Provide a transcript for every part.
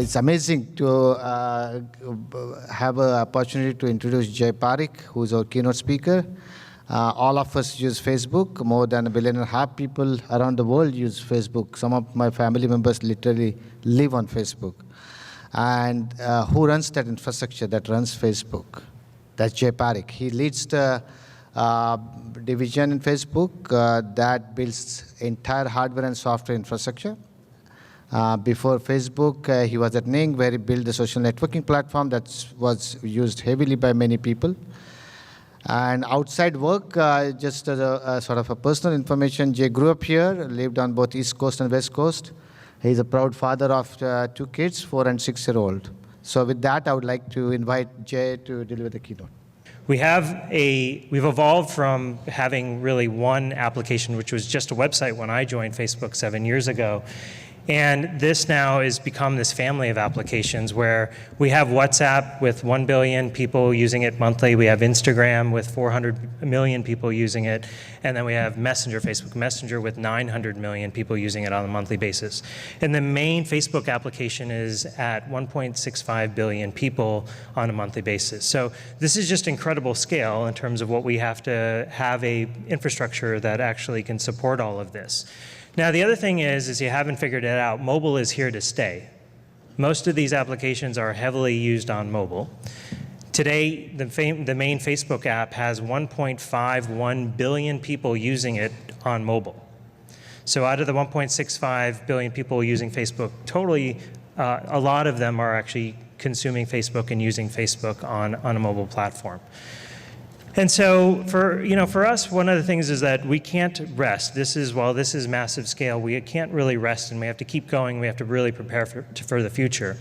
It's amazing to have an opportunity to introduce Parikh, who is our keynote speaker. All of us use Facebook. More than 1.5 billion people around the world use Facebook. Some of my family members literally live on Facebook. And who runs that infrastructure that runs Facebook? That's Parikh. He leads the division in Facebook that builds entire hardware and software infrastructure. Before Facebook, he was at Ning, where he built the social networking platform that was used heavily by many people. And outside work, just as a sort of a personal information, Jay grew up here, lived on both East Coast and West Coast. He's a proud father of 2 kids, 4- and 6-year-old. So with that, I would like to invite Jay to deliver the keynote. We've evolved from having really one application, which was just a website when I joined Facebook 7 years ago. And this now has become this family of applications where we have WhatsApp with 1 billion people using it monthly. We have Instagram with 400 million people using it. And then we have Messenger, Facebook Messenger with 900 million people using it on a monthly basis. And the main Facebook application is at 1.65 billion people on a monthly basis. So this is just incredible scale in terms of what we have to have a infrastructure that actually can support all of this. Now, the other thing is you haven't figured it out, mobile is here to stay. Most of these applications are heavily used on mobile. Today, the main Facebook app has 1.51 billion people using it on mobile. So out of the 1.65 billion people using Facebook, totally, a lot of them are actually consuming Facebook and using Facebook on a mobile platform. And so for us, one of the things is that we can't rest. While this is massive scale, we can't really rest, and we have to keep going. We have to really prepare for the future.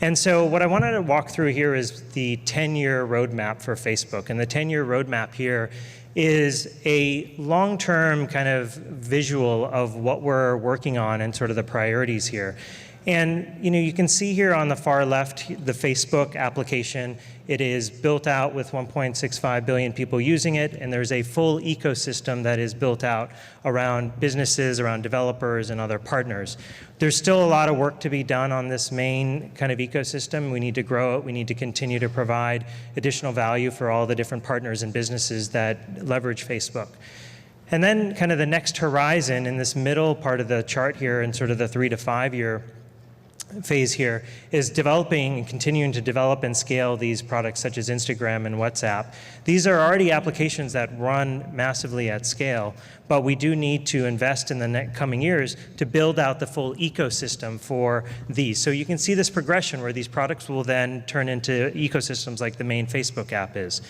And so what I wanted to walk through here is the 10-year roadmap for Facebook. And the 10-year roadmap here is a long-term kind of visual of what we're working on and sort of the priorities here. And you can see here on the far left, the Facebook application. It is built out with 1.65 billion people using it, and there's a full ecosystem that is built out around businesses, around developers, and other partners. There's still a lot of work to be done on this main kind of ecosystem. We need to grow it. We need to continue to provide additional value for all the different partners and businesses that leverage Facebook. And then kind of the next horizon in this middle part of the chart here, in sort of the 3 to 5 year phase here, is developing and continuing to develop and scale these products such as Instagram and WhatsApp. These are already applications that run massively at scale, but we do need to invest in the coming years to build out the full ecosystem for these. So you can see this progression where these products will then turn into ecosystems like the main Facebook app is.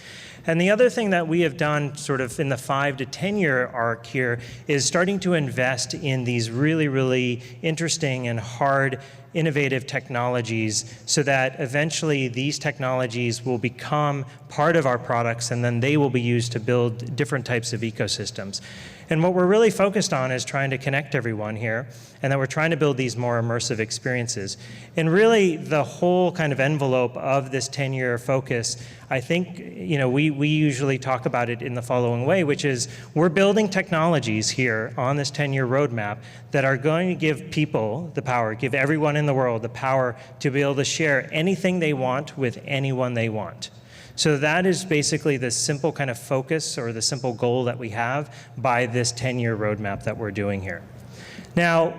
And the other thing that we have done sort of in the 5 to 10 year arc here is starting to invest in these really, really interesting and hard innovative technologies so that eventually these technologies will become part of our products, and then they will be used to build different types of ecosystems. And what we're really focused on is trying to connect everyone here, and that we're trying to build these more immersive experiences. And really the whole kind of envelope of this 10-year focus, I think, we usually talk about it in the following way, which is we're building technologies here on this 10-year roadmap that are going to give people the power, give everyone in the world the power to be able to share anything they want with anyone they want. So that is basically the simple kind of focus or the simple goal that we have by this 10-year roadmap that we're doing here. Now,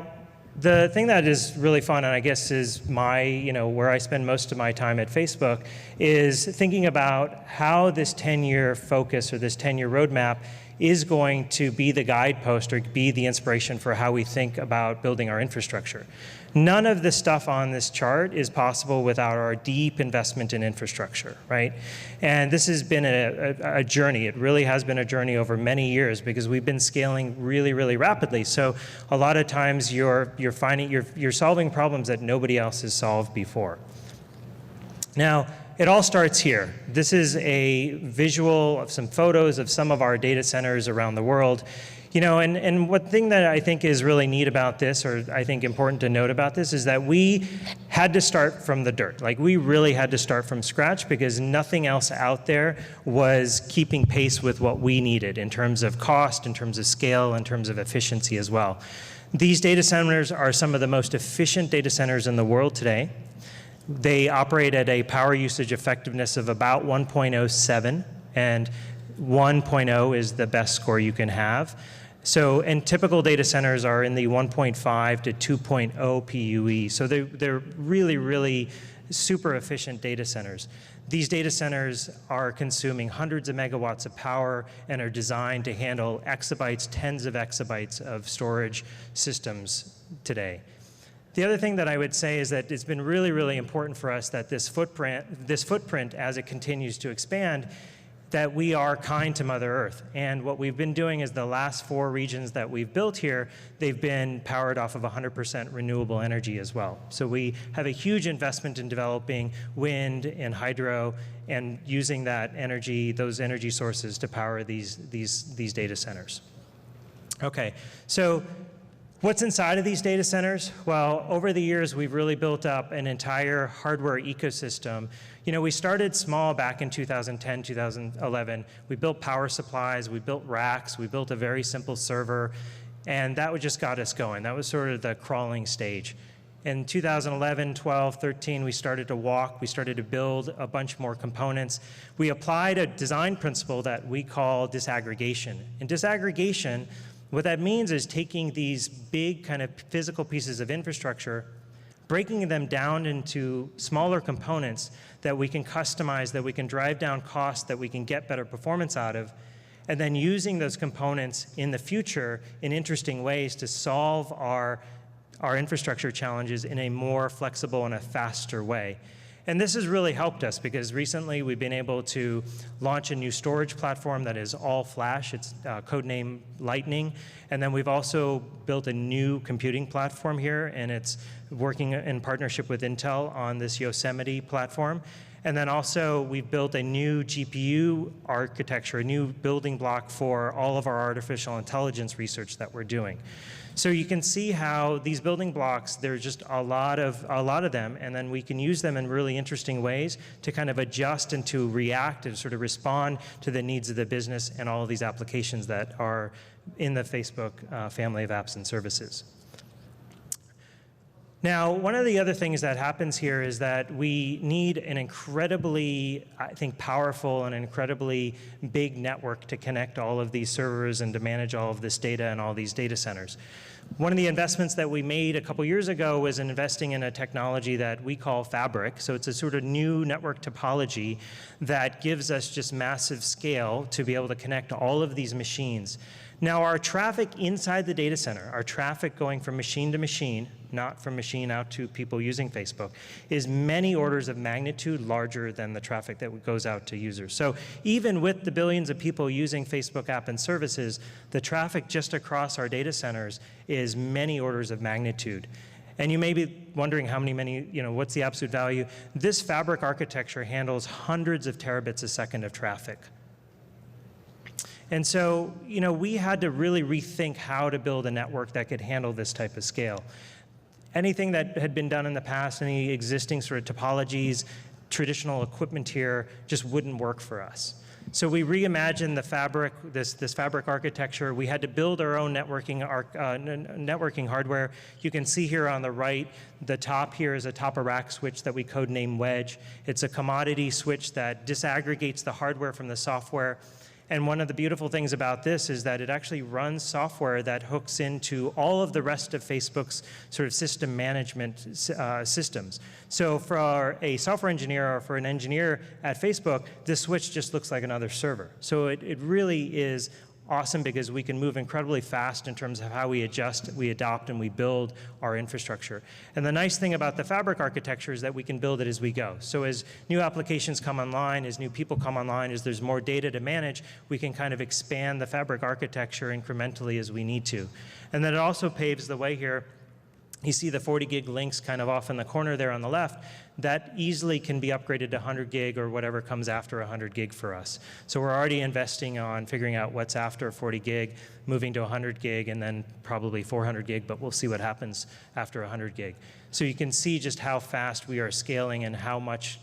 the thing that is really fun, and I guess is where I spend most of my time at Facebook, is thinking about how this 10-year focus or this 10-year roadmap is going to be the guidepost or be the inspiration for how we think about building our infrastructure. None of the stuff on this chart is possible without our deep investment in infrastructure, right? And this has been a journey. It really has been a journey over many years because we've been scaling really, really rapidly. So a lot of times you're solving problems that nobody else has solved before. Now, it all starts here. This is a visual of some photos of some of our data centers around the world. And one thing that I think is really neat about this, or I think important to note about this, is that we had to start from the dirt. Like, we really had to start from scratch because nothing else out there was keeping pace with what we needed in terms of cost, in terms of scale, in terms of efficiency as well. These data centers are some of the most efficient data centers in the world today. They operate at a power usage effectiveness of about 1.07, and 1.0 is the best score you can have. So, and typical data centers are in the 1.5 to 2.0 PUE. So they're really, really super efficient data centers. These data centers are consuming hundreds of megawatts of power and are designed to handle exabytes, tens of exabytes of storage systems today. The other thing that I would say is that it's been really, really important for us that this footprint, as it continues to expand, that we are kind to Mother Earth. And what we've been doing is the last 4 regions that we've built here, they've been powered off of 100% renewable energy as well. So we have a huge investment in developing wind and hydro and using that energy, those energy sources to power these data centers. Okay, so what's inside of these data centers? Well, over the years, we've really built up an entire hardware ecosystem. You know, we started small back in 2010, 2011. We built power supplies, we built racks, we built a very simple server, and that just got us going. That was sort of the crawling stage. In 2011, 12, 13, we started to walk. We started to build a bunch more components. We applied a design principle that we call disaggregation. And disaggregation, what that means is taking these big kind of physical pieces of infrastructure, breaking them down into smaller components that we can customize, that we can drive down costs, that we can get better performance out of, and then using those components in the future in interesting ways to solve our infrastructure challenges in a more flexible and a faster way. And this has really helped us because recently we've been able to launch a new storage platform that is all flash. It's codenamed Lightning. And then we've also built a new computing platform here, and it's working in partnership with Intel on this Yosemite platform. And then also we've built a new GPU architecture, a new building block for all of our artificial intelligence research that we're doing. So you can see how these building blocks, there's just a lot of them, and then we can use them in really interesting ways to kind of adjust and to react and sort of respond to the needs of the business and all of these applications that are in the Facebook family of apps and services. Now, one of the other things that happens here is that we need an incredibly, I think, powerful and incredibly big network to connect all of these servers and to manage all of this data and all these data centers. One of the investments that we made a couple years ago was investing in a technology that we call Fabric. So it's a sort of new network topology that gives us just massive scale to be able to connect all of these machines. Now, our traffic inside the data center, our traffic going from machine to machine, not from machine out to people using Facebook, is many orders of magnitude larger than the traffic that goes out to users. So even with the billions of people using Facebook app and services, the traffic just across our data centers is many orders of magnitude. And you may be wondering how many, what's the absolute value? This Fabric architecture handles hundreds of terabits a second of traffic. And so, we had to really rethink how to build a network that could handle this type of scale. Anything that had been done in the past, any existing sort of topologies, traditional equipment here, just wouldn't work for us. So we reimagined the Fabric, this Fabric architecture. We had to build our own networking hardware. You can see here on the right, the top here is a top-of-rack switch that we codename Wedge. It's a commodity switch that disaggregates the hardware from the software. And one of the beautiful things about this is that it actually runs software that hooks into all of the rest of Facebook's sort of system management systems. So for a software engineer or for an engineer at Facebook, this switch just looks like another server. So it really is awesome because we can move incredibly fast in terms of how we adjust, we adopt, and we build our infrastructure. And the nice thing about the Fabric architecture is that we can build it as we go. So as new applications come online, as new people come online, as there's more data to manage, we can kind of expand the Fabric architecture incrementally as we need to. And then it also paves the way here. You see the 40 gig links kind of off in the corner there on the left. That easily can be upgraded to 100 gig or whatever comes after 100 gig for us. So we're already investing on figuring out what's after 40 gig, moving to 100 gig, and then probably 400 gig, but we'll see what happens after 100 gig. So you can see just how fast we are scaling and how much,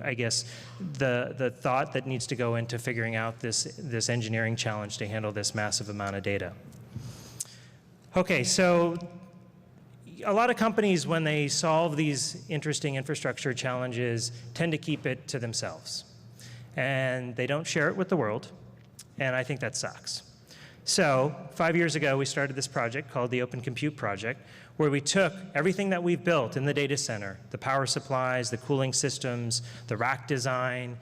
I guess, the thought that needs to go into figuring out this engineering challenge to handle this massive amount of data. Okay, so a lot of companies, when they solve these interesting infrastructure challenges, tend to keep it to themselves. And they don't share it with the world, and I think that sucks. So 5 years ago, we started this project called the Open Compute Project, where we took everything that we've built in the data center, the power supplies, the cooling systems, the rack design,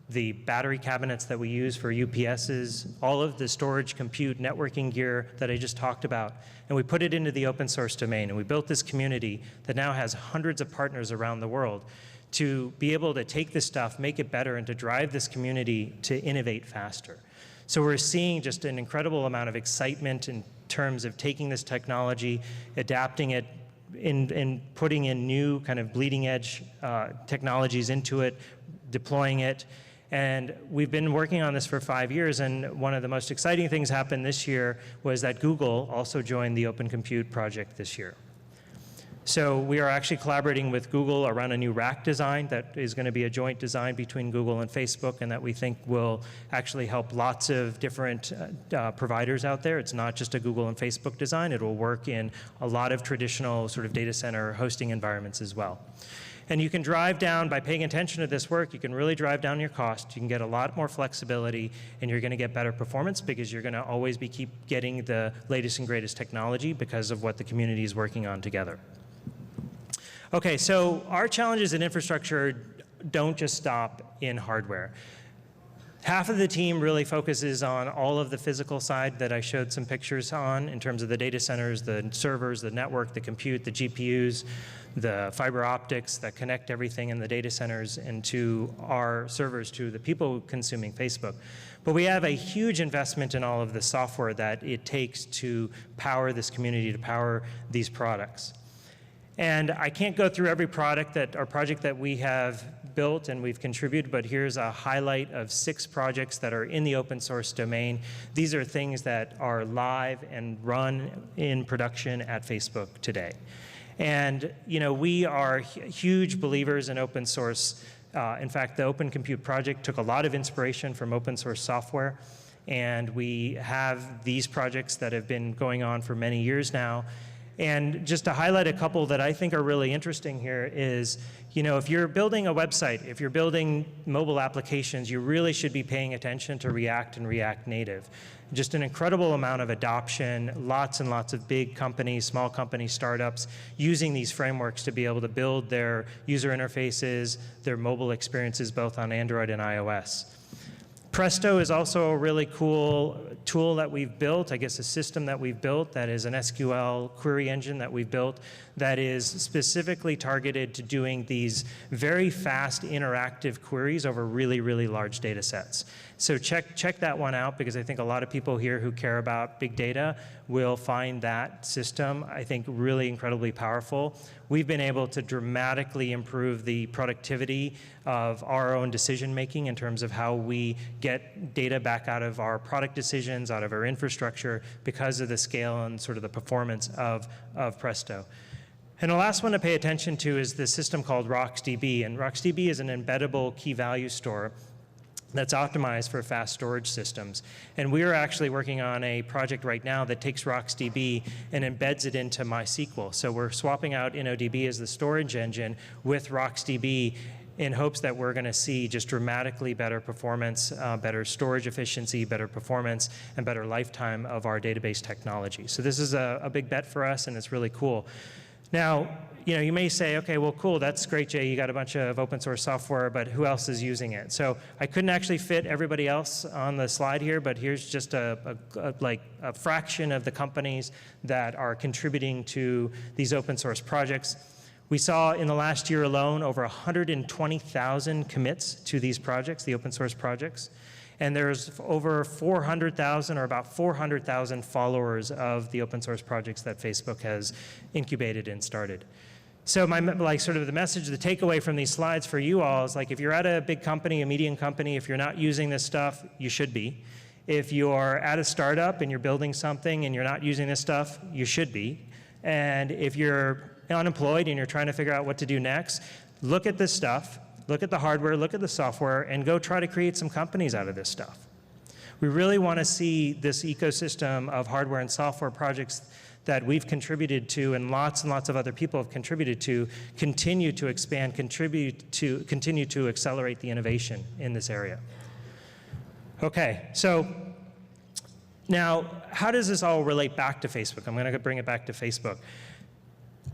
the battery cabinets that we use for UPSs, all of the storage, compute, networking gear that I just talked about, and we put it into the open source domain, and we built this community that now has hundreds of partners around the world to be able to take this stuff, make it better, and to drive this community to innovate faster. So we're seeing just an incredible amount of excitement in terms of taking this technology, adapting it, in putting in new kind of bleeding edge technologies into it, deploying it. And we've been working on this for 5 years, and one of the most exciting things happened this year was that Google also joined the Open Compute project this year. So we are actually collaborating with Google around a new rack design that is going to be a joint design between Google and Facebook, and that we think will actually help lots of different providers out there. It's not just a Google and Facebook design. It will work in a lot of traditional sort of data center hosting environments as well. And you can drive down, by paying attention to this work, you can really drive down your cost. You can get a lot more flexibility, and you're going to get better performance because you're going to always keep getting the latest and greatest technology because of what the community is working on together. Okay, so our challenges in infrastructure don't just stop in hardware. Half of the team really focuses on all of the physical side that I showed some pictures on in terms of the data centers, the servers, the network, the compute, the GPUs, the fiber optics that connect everything in the data centers and to our servers, to the people consuming Facebook. But we have a huge investment in all of the software that it takes to power this community, to power these products. And I can't go through every product or project that we have built and we've contributed, but here's a highlight of 6 projects that are in the open source domain. These are things that are live and run in production at Facebook today. And we are huge believers in open source. In fact, the Open Compute project took a lot of inspiration from open source software. And we have these projects that have been going on for many years now. And just to highlight a couple that I think are really interesting here is, if you're building a website, if you're building mobile applications, you really should be paying attention to React and React Native. Just an incredible amount of adoption, lots and lots of big companies, small companies, startups, using these frameworks to be able to build their user interfaces, their mobile experiences, both on Android and iOS. Presto is also a really cool tool that we've built, I guess a system that we've built that is an SQL query engine that we've built that is specifically targeted to doing these very fast interactive queries over really, really large data sets. So check that one out, because I think a lot of people here who care about big data will find that system, I think, really incredibly powerful. We've been able to dramatically improve the productivity of our own decision making in terms of how we get data back out of our product decisions, out of our infrastructure, because of the scale and sort of the performance of Presto. And the last one to pay attention to is this system called RocksDB. And RocksDB is an embeddable key value store that's optimized for fast storage systems. And we are actually working on a project right now that takes RocksDB and embeds it into MySQL. So we're swapping out InnoDB as the storage engine with RocksDB in hopes that we're going to see just dramatically better performance, better storage efficiency, better performance, and better lifetime of our database technology. So this is a big bet for us, and it's really cool. Now, you may say, okay, well, cool, that's great, Jay, you got a bunch of open source software, but who else is using it? So I couldn't actually fit everybody else on the slide here, but here's just a fraction of the companies that are contributing to these open source projects. We saw in the last year alone over 120,000 commits to these projects, the open source projects. And there's over 400,000 or about 400,000 followers of the open source projects that Facebook has incubated and started. So sort of the message, the takeaway from these slides for you all is if you're at a big company, a medium company, if you're not using this stuff, you should be. If you're at a startup and you're building something and you're not using this stuff, you should be. And if you're unemployed and you're trying to figure out what to do next, look at this stuff. Look at the hardware, look at the software, and go try to create some companies out of this stuff. We really want to see this ecosystem of hardware and software projects that we've contributed to and lots of other people have contributed to continue to expand, continue to accelerate the innovation in this area. Okay, so now how does this all relate back to Facebook? I'm going to bring it back to Facebook.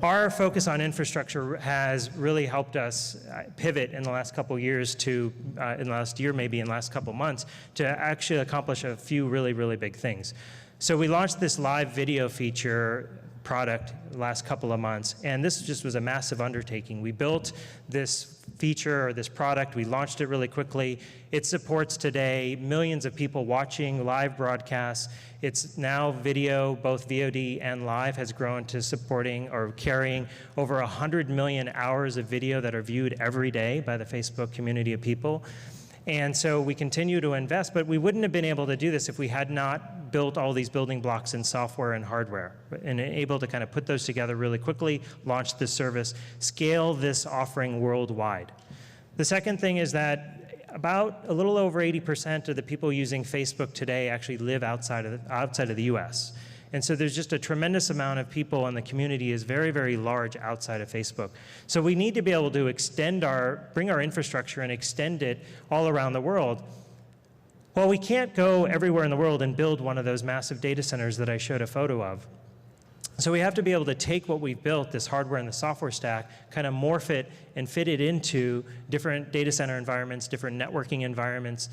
Our focus on infrastructure has really helped us pivot in the last couple of years to, in the last year maybe, in the last couple of months, to actually accomplish a few really big things. So we launched this live video feature product the last couple of months, and this just was a massive undertaking. We built this feature or this product, we launched it really quickly. It supports today millions of people watching live broadcasts. It's now video, both VOD and live, has grown to supporting or carrying over 100 million hours of video that are viewed every day by the Facebook community of people. And so we continue to invest, but we wouldn't have been able to do this if we had not built all these building blocks in software and hardware, and able to kind of put those together really quickly, launch this service, scale this offering worldwide. The second thing is that about a little over 80% of the people using Facebook today actually live outside of the US. And so there's just a tremendous amount of people, and the community is very large outside of Facebook. So we need to be able to bring our infrastructure and extend it all around the world. Well, we can't go everywhere in the world and build one of those massive data centers that I showed a photo of. So we have to be able to take what we've built, this hardware and the software stack, kind of morph it and fit it into different data center environments, different networking environments,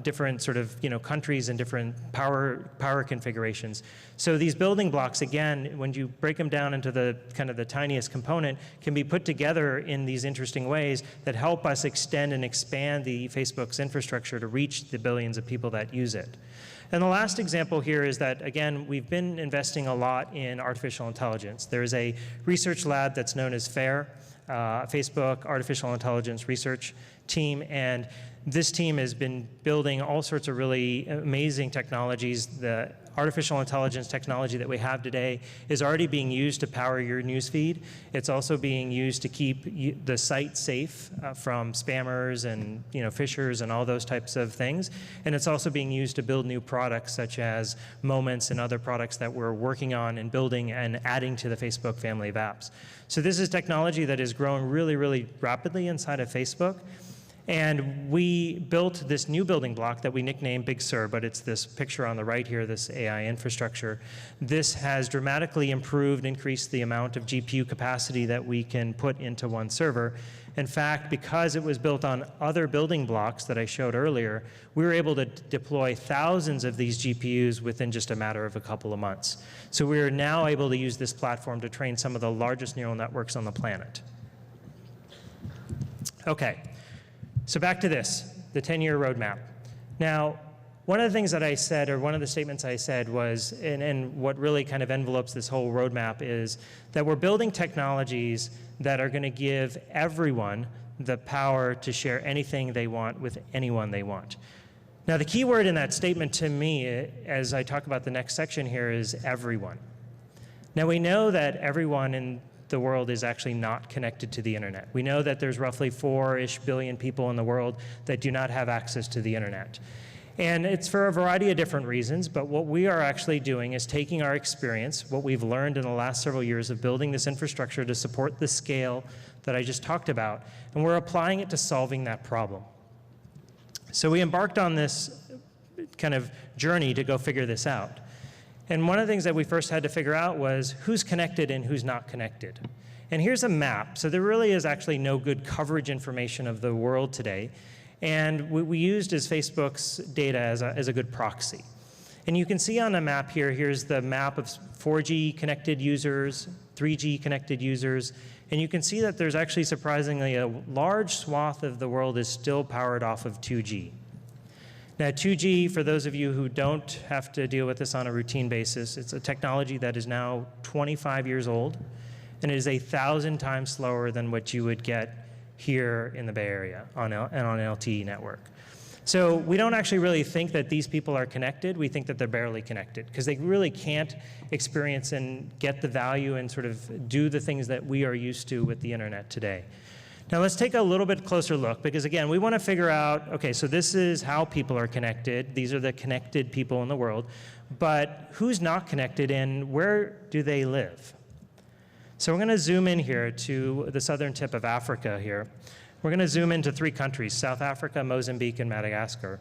different sort of countries and different power configurations. So these building blocks, again, when you break them down into the kind of the tiniest component, can be put together in these interesting ways that help us extend and expand the Facebook's infrastructure to reach the billions of people that use it. And the last example here is that, again, we've been investing a lot in artificial intelligence. There's a research lab that's known as FAIR, Facebook Artificial Intelligence Research Team, and this team has been building all sorts of really amazing technologies. The artificial intelligence technology that we have today is already being used to power your newsfeed. It's also being used to keep the site safe from spammers and phishers and all those types of things. And it's also being used to build new products such as Moments and other products that we're working on and building and adding to the Facebook family of apps. So this is technology that is growing really rapidly inside of Facebook. And we built this new building block that we nicknamed Big Sur, but it's this picture on the right here, this AI infrastructure. This has dramatically increased the amount of GPU capacity that we can put into one server. In fact, because it was built on other building blocks that I showed earlier, we were able to deploy thousands of these GPUs within just a matter of a couple of months. So we are now able to use this platform to train some of the largest neural networks on the planet. Okay. So back to this, the 10-year roadmap. Now, one of the things that I said, or one of the statements I said was, and what really kind of envelopes this whole roadmap is that we're building technologies that are going to give everyone the power to share anything they want with anyone they want. Now, the key word in that statement to me, as I talk about the next section here, is everyone. Now, we know that everyone in the world is actually not connected to the internet. We know that there's roughly 4-ish billion people in the world that do not have access to the internet. And it's for a variety of different reasons, but what we are actually doing is taking our experience, what we've learned in the last several years of building this infrastructure to support the scale that I just talked about, and we're applying it to solving that problem. So we embarked on this kind of journey to go figure this out. And one of the things that we first had to figure out was who's connected and who's not connected. And here's a map. So there really is actually no good coverage information of the world today. And what we used is Facebook's data as a good proxy. And you can see on the map here, here's the map of 4G connected users, 3G connected users. And you can see that there's actually surprisingly a large swath of the world is still powered off of 2G. Now, 2G, for those of you who don't have to deal with this on a routine basis, it's a technology that is now 25 years old, and it is 1,000 times slower than what you would get here in the Bay Area on an LTE network. So we don't actually really think that these people are connected. We think that they're barely connected because they really can't experience and get the value and sort of do the things that we are used to with the internet today. Now let's take a little bit closer look, because again, we want to figure out, okay, so this is how people are connected. These are the connected people in the world. But who's not connected and where do they live? So we're going to zoom in here to the southern tip of Africa here. We're going to zoom into 3 countries, South Africa, Mozambique, and Madagascar.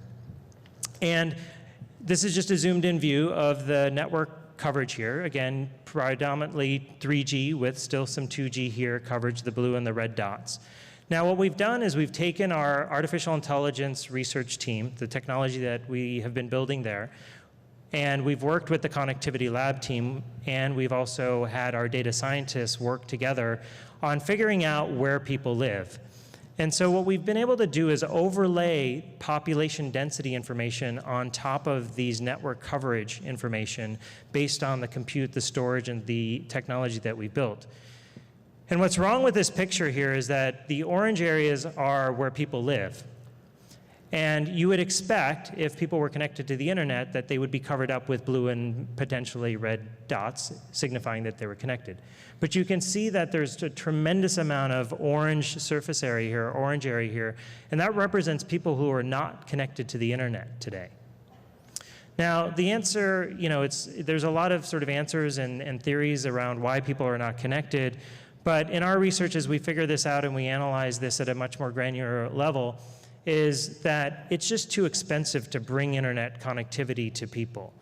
And this is just a zoomed in view of the network coverage here. Again, predominantly 3G with still some 2G here coverage, the blue and the red dots. Now what we've done is we've taken our artificial intelligence research team, the technology that we have been building there, and we've worked with the connectivity lab team, and we've also had our data scientists work together on figuring out where people live. And so what we've been able to do is overlay population density information on top of these network coverage information based on the compute, the storage, and the technology that we built. And what's wrong with this picture here is that the orange areas are where people live. And you would expect, if people were connected to the internet, that they would be covered up with blue and potentially red dots, signifying that they were connected. But you can see that there's a tremendous amount of orange surface area here, orange area here, and that represents people who are not connected to the internet today. Now, the answer, there's a lot of sort of answers and theories around why people are not connected, but in our research, as we figure this out and we analyze this at a much more granular level, is that it's just too expensive to bring internet connectivity to people.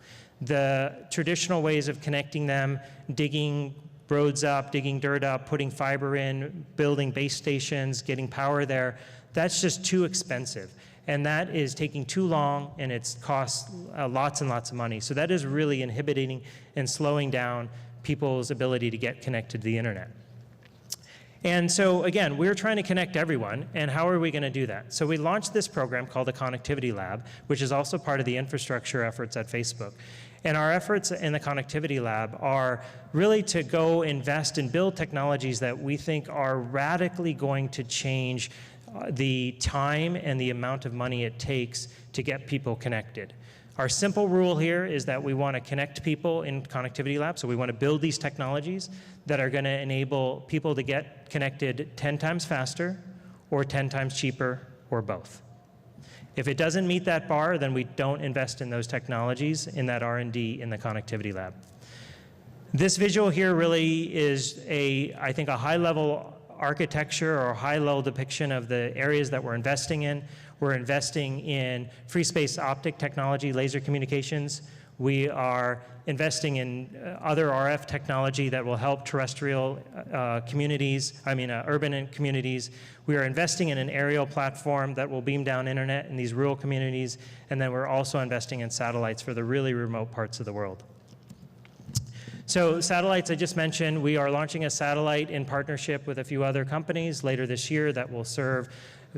The traditional ways of connecting them, digging roads up, digging dirt up, putting fiber in, building base stations, getting power there, that's just too expensive. And that is taking too long, and it costs lots and lots of money. So that is really inhibiting and slowing down people's ability to get connected to the internet. And so again, we're trying to connect everyone, and how are we going to do that? So we launched this program called the Connectivity Lab, which is also part of the infrastructure efforts at Facebook. And our efforts in the Connectivity Lab are really to go invest and build technologies that we think are radically going to change the time and the amount of money it takes to get people connected. Our simple rule here is that we want to connect people in Connectivity Lab, so we want to build these technologies that are going to enable people to get connected 10 times faster, or 10 times cheaper, or both. If it doesn't meet that bar, then we don't invest in those technologies, in that R&D in the Connectivity Lab. This visual here really is I think a high-level architecture or high-level depiction of the areas that we're investing in. We're investing in free space optic technology, laser communications. We are investing in other RF technology that will help terrestrial urban communities. We are investing in an aerial platform that will beam down internet in these rural communities. And then we're also investing in satellites for the really remote parts of the world. So satellites, I just mentioned, we are launching a satellite in partnership with a few other companies later this year that will serve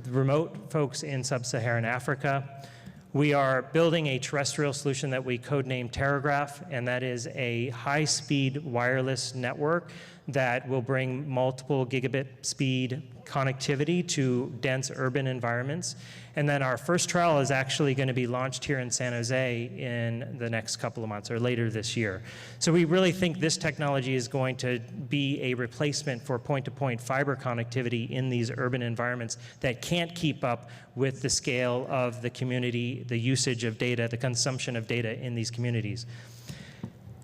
remote folks in sub-Saharan Africa. We are building a terrestrial solution that we codenamed Terragraph, and that is a high-speed wireless network that will bring multiple gigabit speed connectivity to dense urban environments. And then our first trial is actually going to be launched here in San Jose in the next couple of months or later this year. So we really think this technology is going to be a replacement for point-to-point fiber connectivity in these urban environments that can't keep up with the scale of the community, the usage of data, the consumption of data in these communities.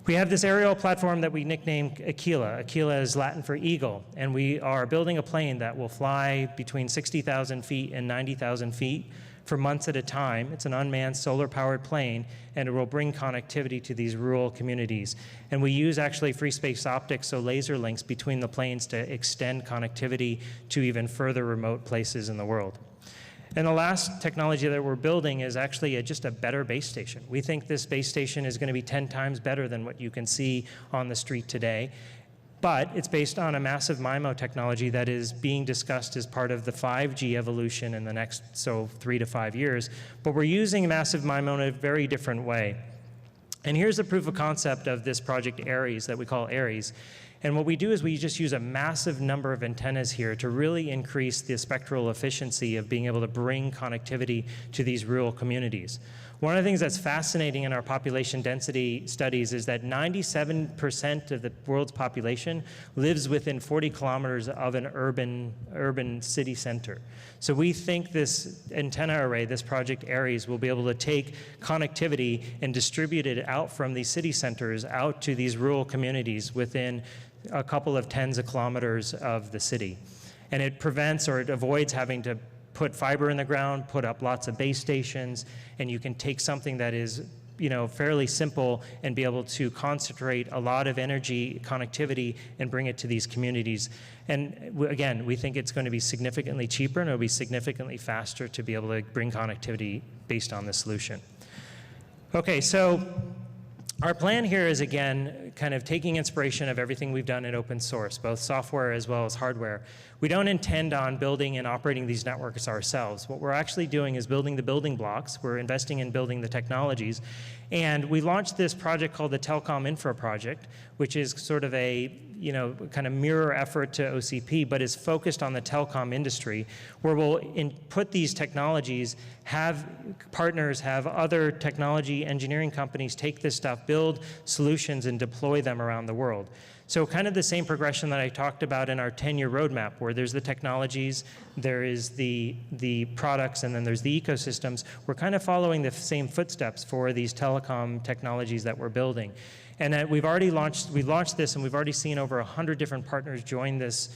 We have this aerial platform that we nicknamed Aquila. Aquila is Latin for eagle, and we are building a plane that will fly between 60,000 feet and 90,000 feet for months at a time. It's an unmanned solar-powered plane, and it will bring connectivity to these rural communities. And we use actually free space optics, so laser links between the planes to extend connectivity to even further remote places in the world. And the last technology that we're building is actually just a better base station. We think this base station is going to be 10 times better than what you can see on the street today. But it's based on a massive MIMO technology that is being discussed as part of the 5G evolution in the next 3 to 5 years. But we're using massive MIMO in a very different way. And here's the proof of concept of this project Ares that we call Ares. And what we do is we just use a massive number of antennas here to really increase the spectral efficiency of being able to bring connectivity to these rural communities. One of the things that's fascinating in our population density studies is that 97% of the world's population lives within 40 kilometers of an urban city center. So we think this antenna array, this Project Ares, will be able to take connectivity and distribute it out from these city centers out to these rural communities within a couple of tens of kilometers of the city. And it prevents or it avoids having to put fiber in the ground, put up lots of base stations, and you can take something that is, fairly simple and be able to concentrate a lot of energy, connectivity, and bring it to these communities. And again, we think it's going to be significantly cheaper and it'll be significantly faster to be able to bring connectivity based on this solution. Okay, so our plan here is, again, kind of taking inspiration of everything we've done in open source, both software as well as hardware. We don't intend on building and operating these networks ourselves. What we're actually doing is building the building blocks. We're investing in building the technologies. And we launched this project called the Telecom Infra Project, which is sort of a kind of mirror effort to OCP, but is focused on the telecom industry, where we'll put these technologies, have partners, have other technology engineering companies take this stuff, build solutions, and deploy them around the world. So kind of the same progression that I talked about in our 10-year roadmap, where there's the technologies, there is the products, and then there's the ecosystems. We're kind of following the same footsteps for these telecom technologies that we're building. And we launched this, and we've already seen over 100 different partners join this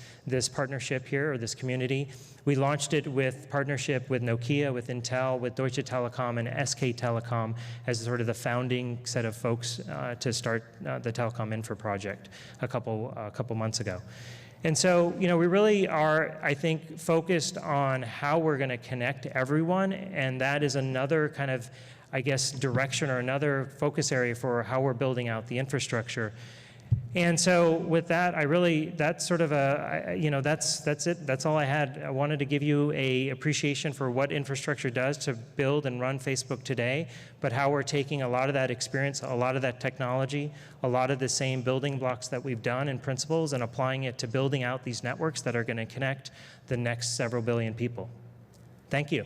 partnership here, or this community. We launched it with partnership with Nokia, with Intel, with Deutsche Telekom, and SK Telecom as sort of the founding set of folks to start the Telecom Infra project a couple months ago. And so, we really are, I think, focused on how we're going to connect everyone, and that is another kind of, I guess, direction or another focus area for how we're building out the infrastructure. And so with that, that's sort of that's it. That's all I had. I wanted to give you an appreciation for what infrastructure does to build and run Facebook today, but how we're taking a lot of that experience, a lot of that technology, a lot of the same building blocks that we've done and principles, and applying it to building out these networks that are going to connect the next several billion people. Thank you.